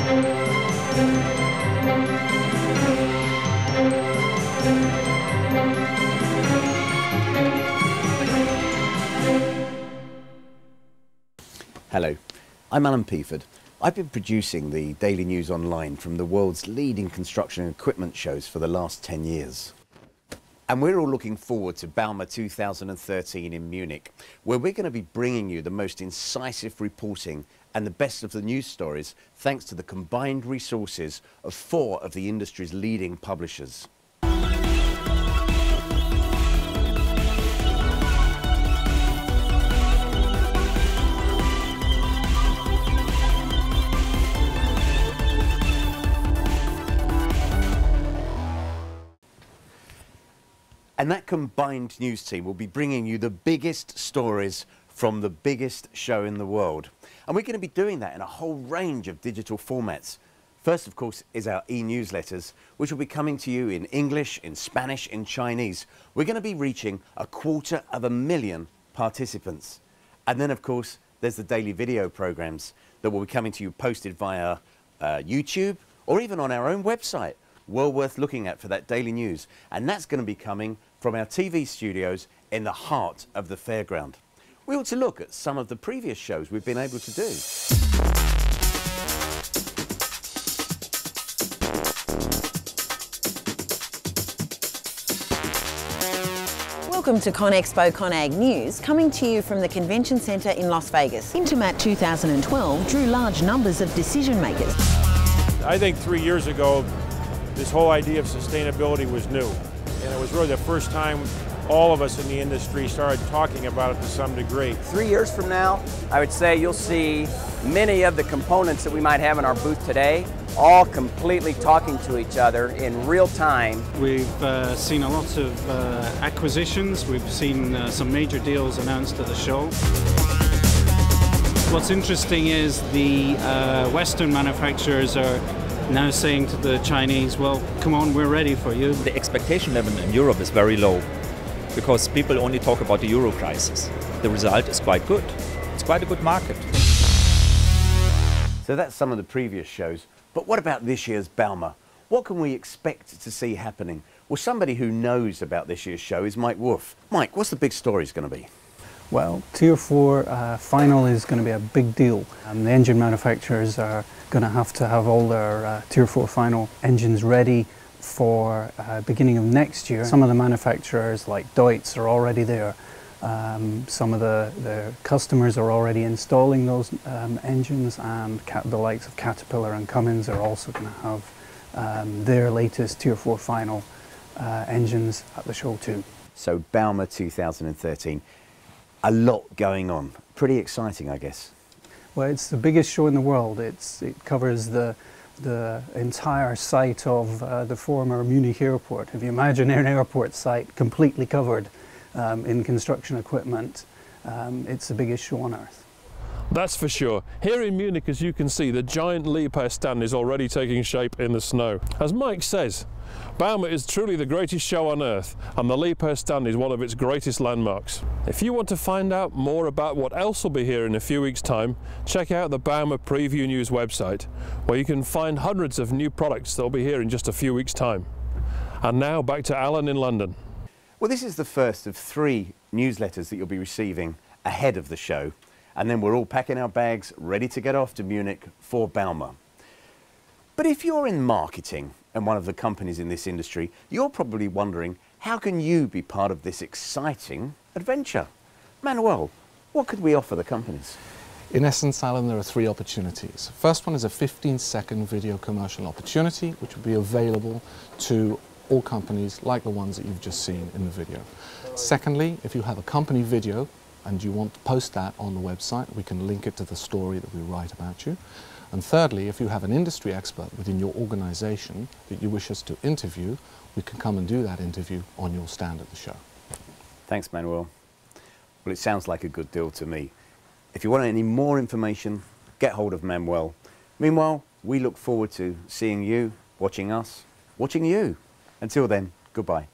Hello, I'm Alan Peaford. I've been producing the Daily News Online from the world's leading construction and equipment shows for the last 10 years. And we're all looking forward to Bauma 2013 in Munich, where we're going to be bringing you the most incisive reporting and the best of the news stories, thanks to the combined resources of 4 of the industry's leading publishers. And that combined news team will be bringing you the biggest stories from the biggest show in the world. And we're going to be doing that in a whole range of digital formats. First, of course, is our e-newsletters, which will be coming to you in English, in Spanish, in Chinese. We're going to be reaching 250,000 participants. And then, of course, there's the daily video programs that will be coming to you posted via YouTube or even on our own website. Well worth looking at for that daily news. And that's going to be coming from our TV studios in the heart of the fairground. We ought to look at some of the previous shows we've been able to do. Welcome to ConExpo ConAg News, coming to you from the Convention Centre in Las Vegas. Intermat 2012 drew large numbers of decision makers. I think 3 years ago, this whole idea of sustainability was new, and it was really the first time all of us in the industry started talking about it to some degree. 3 years from now, I would say you'll see many of the components that we might have in our booth today all completely talking to each other in real time. We've seen a lot of acquisitions, we've seen some major deals announced at the show. What's interesting is the Western manufacturers are now saying to the Chinese, well, come on, we're ready for you. The expectation level in Europe is very low because people only talk about the euro crisis. The result is quite good. It's quite a good market. So that's some of the previous shows. But what about this year's Bauma? What can we expect to see happening? Well, somebody who knows about this year's show is Mike Wolf. Mike, what's the big stories going to be? Well, Tier 4 final is going to be a big deal. The engine manufacturers are going to have all their Tier 4 final engines ready for beginning of next year. Some of the manufacturers like Deutz are already there. Some of the customers are already installing those engines, and the likes of Caterpillar and Cummins are also going to have their latest Tier 4 final engines at the show too. So Bauma 2013. A lot going on. Pretty exciting, I guess. Well, it's the biggest show in the world. It covers the entire site of the former Munich airport. If you imagine an airport site completely covered in construction equipment, it's the biggest show on earth. That's for sure. Here in Munich, as you can see, the giant Liebherr stand is already taking shape in the snow. As Mike says, Bauma is truly the greatest show on earth, and the Liebherr stand is one of its greatest landmarks. If you want to find out more about what else will be here in a few weeks' time, check out the Bauma Preview News website, where you can find hundreds of new products that will be here in just a few weeks' time. And now back to Alan in London. Well, this is the first of 3 newsletters that you'll be receiving ahead of the show, and then we're all packing our bags, ready to get off to Munich for Bauma. But if you're in marketing and one of the companies in this industry, you're probably wondering, how can you be part of this exciting adventure? Manuel, what could we offer the companies? In essence, Alan, there are 3 opportunities. First one is a 15-second video commercial opportunity, which will be available to all companies like the ones that you've just seen in the video. Secondly, if you have a company video and you want to post that on the website, we can link it to the story that we write about you. And thirdly, if you have an industry expert within your organization that you wish us to interview, we can come and do that interview on your stand at the show. Thanks, Manuel. Well, it sounds like a good deal to me. If you want any more information, get hold of Manuel. Meanwhile, we look forward to seeing you, watching us, watching you. Until then, goodbye.